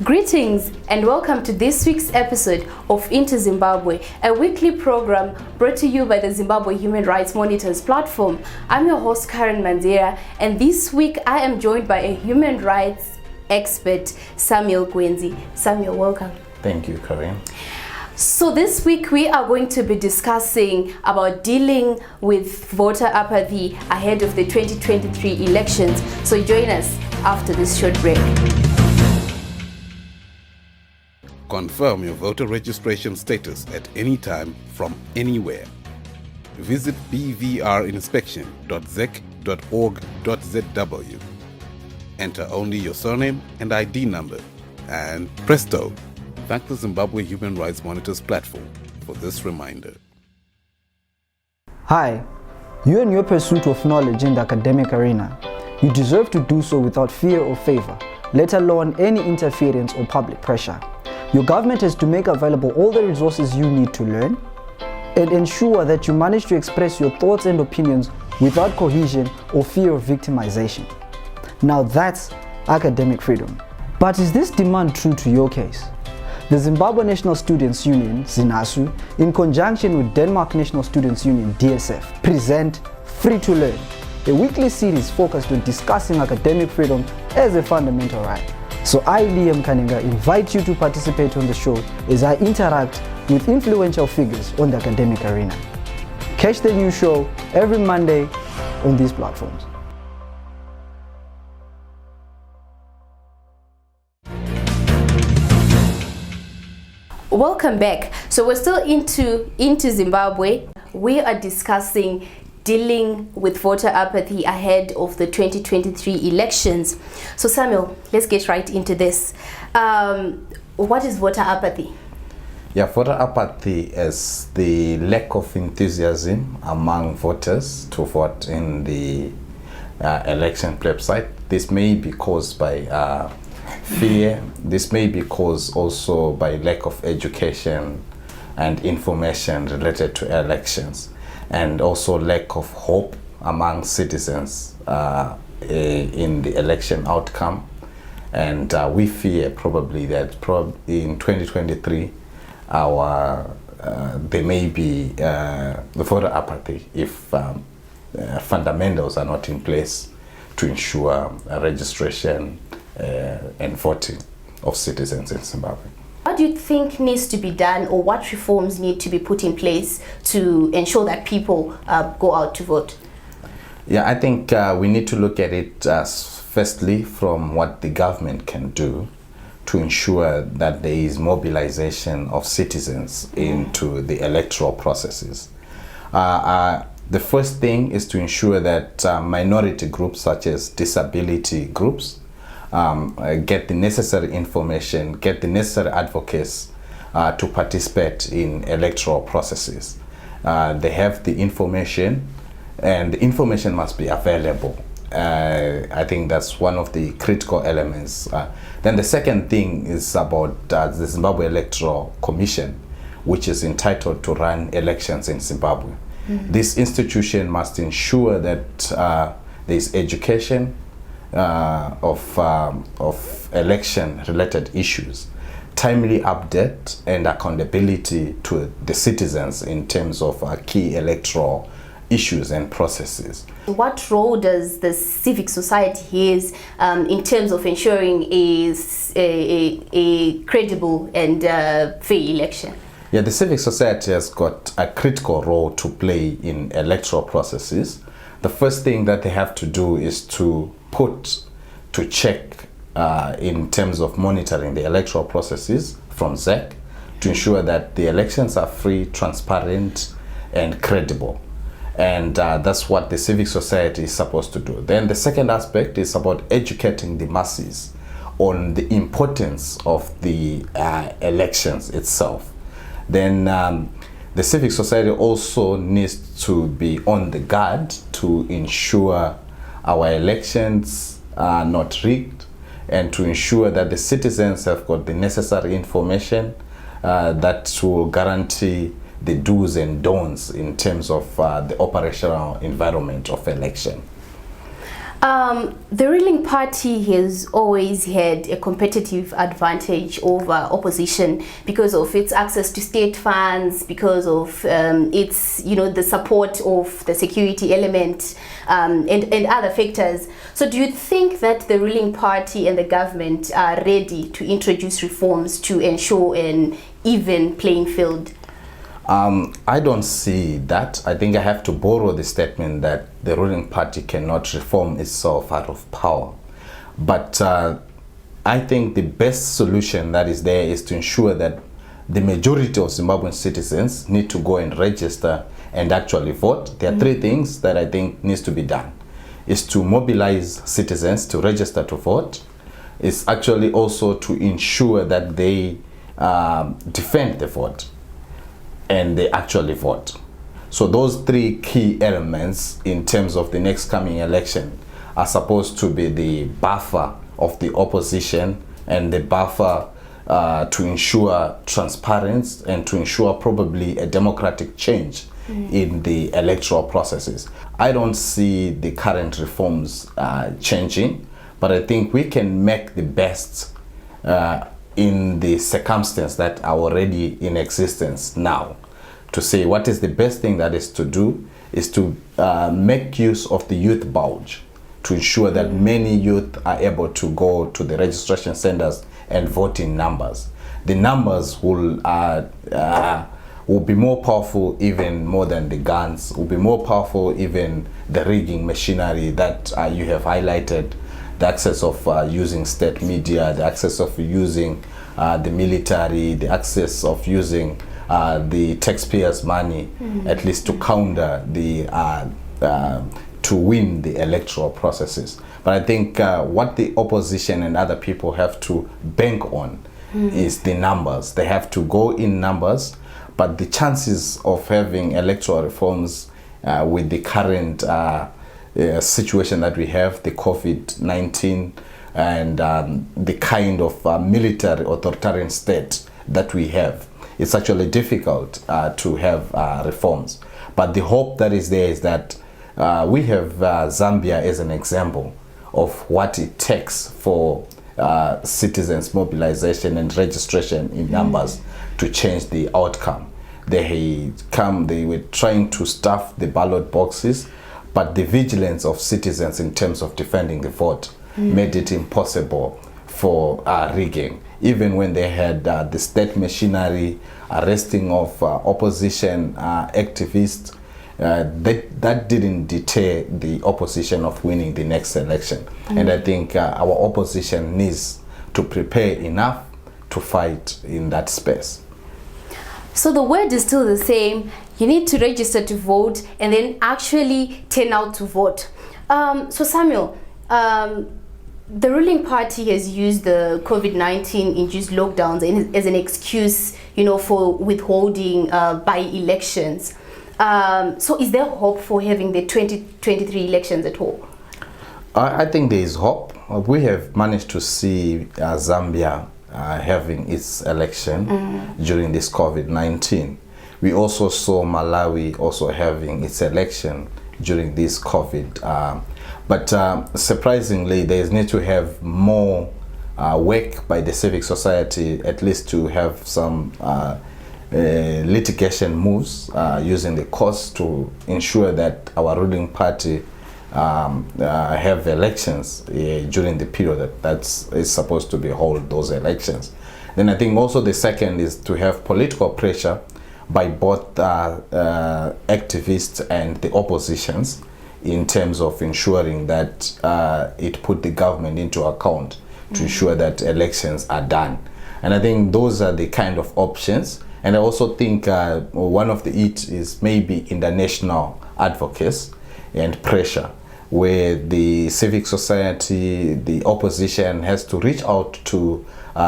Greetings and welcome to this week's episode of Into Zimbabwe, a weekly program brought to you by the Zimbabwe Human Rights Monitors platform. I'm your host Karen Manzera, and this week I am joined by a human rights expert, Samuel Gwenzi. Samuel, welcome. Thank you, Karen. So this week we are going to be discussing about dealing with voter apathy ahead of the 2023 elections. So join us after this short break. Confirm your voter registration status at any time from anywhere. Visit bvrinspection.zec.org.zw. Enter only your surname and ID number, and presto! Thank the Zimbabwe Human Rights Monitors platform for this reminder. Hi, you in your pursuit of knowledge in the academic arena. You deserve to do so without fear or favor, let alone any interference or public pressure. Your government has to make available all the resources you need to learn and ensure that you manage to express your thoughts and opinions without cohesion or fear of victimization. Now that's academic freedom. But is this demand true to your case? The Zimbabwe National Students Union, ZINASU, in conjunction with Denmark National Students Union, DSF, present Free to Learn, a weekly series focused on discussing academic freedom as a fundamental right. So I, Liam Kaninga, invite you to participate on the show as I interact with influential figures on the academic arena. Catch the new show every Monday on these platforms. Welcome back. So we're still into Zimbabwe. We are discussing dealing with voter apathy ahead of the 2023 elections. So Samuel, let's get right into this. What is voter apathy? Yeah, voter apathy is the lack of enthusiasm among voters to vote in the election plebiscite. This may be caused by fear. This may be caused also by lack of education and information related to elections, and also lack of hope among citizens in the election outcome. And we fear probably that in 2023 there may be the voter apathy if fundamentals are not in place to ensure registration and voting of citizens in Zimbabwe. What do you think needs to be done, or what reforms need to be put in place to ensure that people go out to vote? Yeah, I think we need to look at it firstly from what the government can do to ensure that there is mobilization of citizens into the electoral processes. The first thing is to ensure that minority groups such as disability groups get the necessary information, get the necessary advocates to participate in electoral processes. They have the information, and the information must be available. I think that's one of the critical elements. Then the second thing is about the Zimbabwe Electoral Commission, which is entitled to run elections in Zimbabwe. This institution must ensure that there is education of election-related issues, timely update and accountability to the citizens in terms of key electoral issues and processes. What role does the civic society have in terms of ensuring a credible and fair election? Yeah, the civic society has got a critical role to play in electoral processes. The first thing that they have to do is to check in terms of monitoring the electoral processes from ZEC to ensure that the elections are free, transparent, and credible. And that's what the civic society is supposed to do. Then the second aspect is about educating the masses on the importance of the elections itself. Then the civic society also needs to be on the guard to ensure our elections are not rigged, and to ensure that the citizens have got the necessary information that will guarantee the do's and don'ts in terms of the operational environment of election. The ruling party has always had a competitive advantage over opposition because of its access to state funds, because of its, the support of the security element, and other factors. So do you think that the ruling party and the government are ready to introduce reforms to ensure an even playing field? I don't see that. I think I have to borrow the statement that the ruling party cannot reform itself out of power. But I think the best solution that is there is to ensure that the majority of Zimbabwean citizens need to go and register and actually vote. There are three things that I think needs to be done. Is to mobilize citizens to register to vote. It's actually also to ensure that they defend the vote and they actually vote. So those three key elements in terms of the next coming election are supposed to be the buffer of the opposition and the buffer to ensure transparency and to ensure probably a democratic change in the electoral processes. I don't see the current reforms changing, but I think we can make the best in the circumstances that are already in existence now. To say what is the best thing that is to do is to make use of the youth bulge to ensure that many youth are able to go to the registration centers and vote in numbers. The numbers will be more powerful even more than the guns, will be more powerful even the rigging machinery that you have highlighted, the access of using state media, the access of using the military, the access of using the taxpayers' money, at least to counter the to win the electoral processes. But I think what the opposition and other people have to bank on is the numbers. They have to go in numbers, but the chances of having electoral reforms with the current situation that we have, the COVID-19 and the kind of military authoritarian state that we have, it's actually difficult to have reforms. But the hope that is there is that we have Zambia as an example of what it takes for citizens' mobilization and registration in numbers to change the outcome. They were trying to stuff the ballot boxes, but the vigilance of citizens in terms of defending the vote made it impossible for rigging. Even when they had the state machinery arresting of opposition activists, that didn't deter the opposition of winning the next election. And I think our opposition needs to prepare enough to fight in that space. So the word is still the same. You need to register to vote and then actually turn out to vote. So Samuel, the ruling party has used the COVID-19 induced lockdowns as an excuse, for withholding by-elections. So is there hope for having the 2023 elections at all? I think there is hope. We have managed to see Zambia having its election during this COVID-19. We also saw Malawi also having its election during this COVID. But surprisingly, there is need to have more work by the civic society, at least to have some litigation moves using the courts to ensure that our ruling party have elections during the period is supposed to be hold those elections. Then I think also the second is to have political pressure by both activists and the oppositions in terms of ensuring that it put the government into account to ensure that elections are done. And I think those are the kind of options. And I also think one of it is maybe international advocacy and pressure, where the civic society, the opposition has to reach out to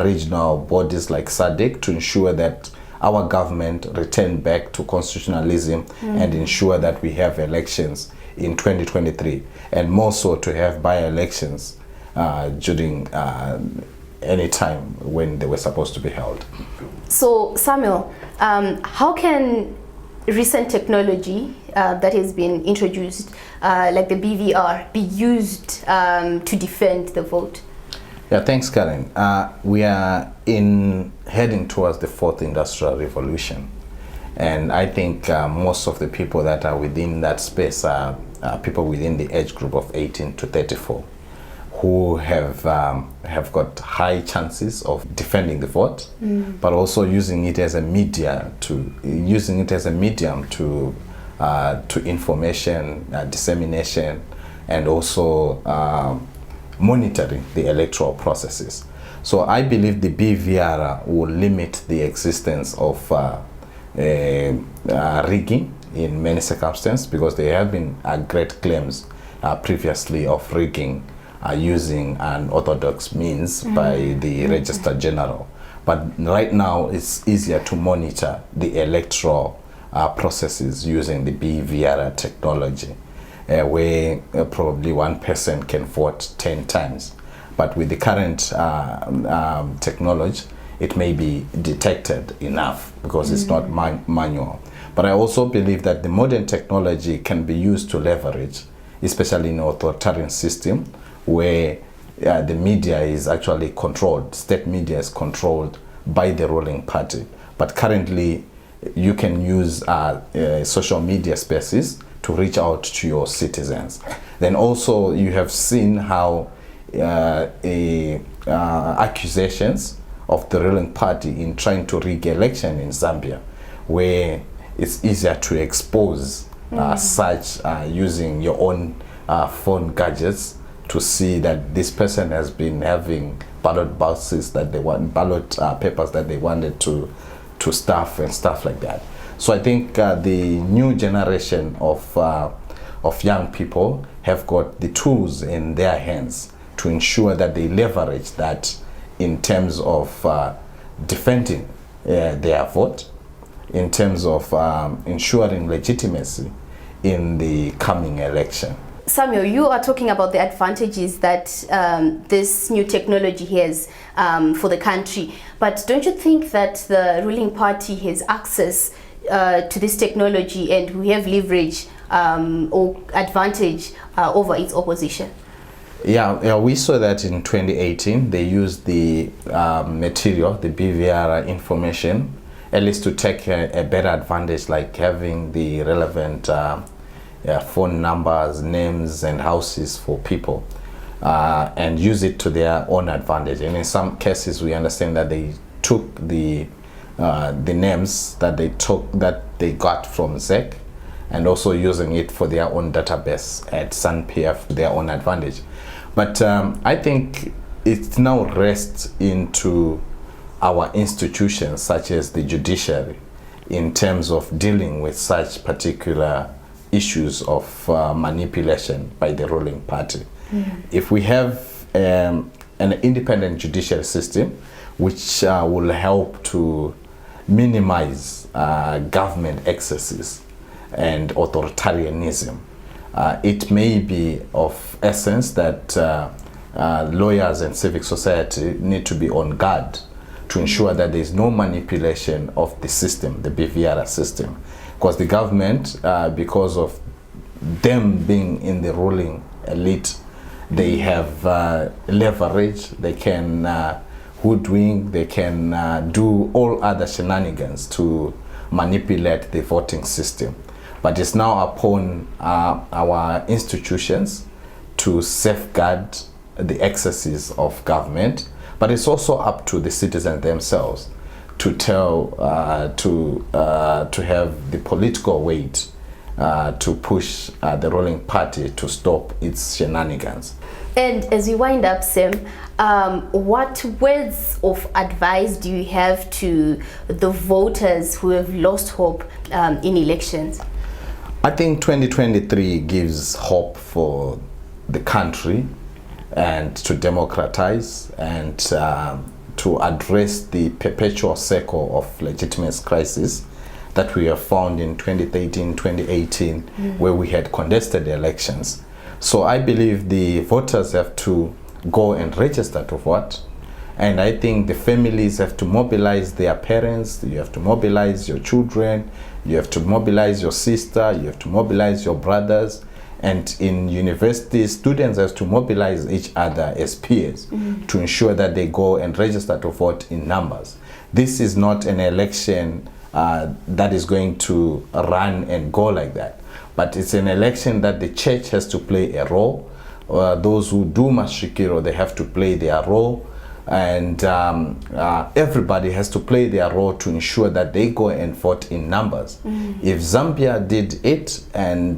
regional bodies like SADC to ensure that our government return back to constitutionalism and ensure that we have elections in 2023, and more so to have by-elections during any time when they were supposed to be held. So Samuel, how can recent technology that has been introduced, like the BVR, be used to defend the vote? Yeah, thanks, Karen. We are heading towards the fourth industrial revolution. And I think most of the people that are within that space are people within the age group of 18 to 34 who have got high chances of defending the vote, but also using it as a medium to information dissemination, and also monitoring the electoral processes. So I believe the BVR will limit the existence of rigging in many circumstances, because there have been great claims previously of rigging using unorthodox means by the Registrar General. But right now it's easier to monitor the electoral processes using the BVR technology, where probably one person can vote 10 times. But with the current technology, it may be detected enough because it's not manual. But I also believe that the modern technology can be used to leverage, especially in an authoritarian system where the media is actually controlled, state media is controlled by the ruling party. But currently, you can use social media spaces to reach out to your citizens. Then also, you have seen how accusations of the ruling party in trying to rig election in Zambia, where it's easier to expose such using your own phone gadgets to see that this person has been having ballot boxes that they want, ballot papers that they wanted to stuff and stuff like that. So I think the new generation of young people have got the tools in their hands to ensure that they leverage that in terms of defending their vote, in terms of ensuring legitimacy in the coming election. Samuel, you are talking about the advantages that this new technology has for the country, but don't you think that the ruling party has access to this technology and we have leverage or advantage over its opposition? Yeah, we saw that in 2018. They used the material, the BVR information, at least to take a better advantage, like having the relevant phone numbers, names, and houses for people, and use it to their own advantage. And in some cases, we understand that they took the names that they got from ZEC, and also using it for their own database at SunPF to their own advantage. But I think it now rests into our institutions, such as the judiciary, in terms of dealing with such particular issues of manipulation by the ruling party. If we have an independent judicial system which will help to minimize government excesses and authoritarianism, it may be of essence that lawyers and civic society need to be on guard to ensure that there is no manipulation of the system, the BVR system. Because the government, because of them being in the ruling elite, they have leverage, they can hoodwink, they can do all other shenanigans to manipulate the voting system. But it's now upon our institutions to safeguard the excesses of government, but it's also up to the citizens themselves to to have the political weight to push the ruling party to stop its shenanigans. And as we wind up, Sam, what words of advice do you have to the voters who have lost hope in elections? I think 2023 gives hope for the country and to democratize and to address the perpetual cycle of legitimate crisis that we have found in 2013, 2018, where we had contested elections. So I believe the voters have to go and register to vote And I think the families have to mobilize their parents, you have to mobilize your children, you have to mobilize your sister, you have to mobilize your brothers. And in universities, students have to mobilize each other as peers to ensure that they go and register to vote in numbers. This is not an election that is going to run and go like that. But it's an election that the church has to play a role. Those who do Mashikiro, they have to play their role. And everybody has to play their role to ensure that they go and vote in numbers. If Zambia did it and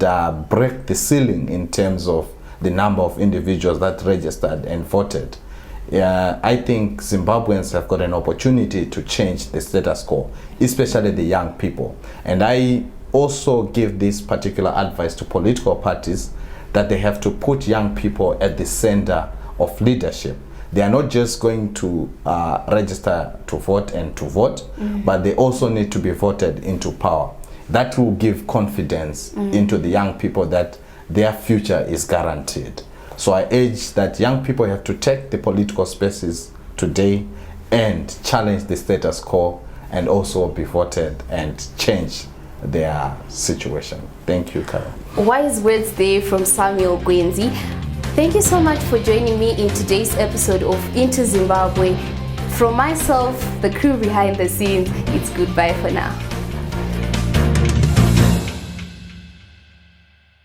break the ceiling in terms of the number of individuals that registered and voted, I think Zimbabweans have got an opportunity to change the status quo, especially the young people. And I also give this particular advice to political parties that they have to put young people at the center of leadership. They are not just going to register to vote and to vote, but they also need to be voted into power. That will give confidence into the young people that their future is guaranteed. So I urge that young people have to take the political spaces today and challenge the status quo and also be voted and change their situation. Thank you, Karen. Wise words there from Samuel Gwenzi. Thank you so much for joining me in today's episode of Into Zimbabwe. From myself, the crew behind the scenes, it's goodbye for now.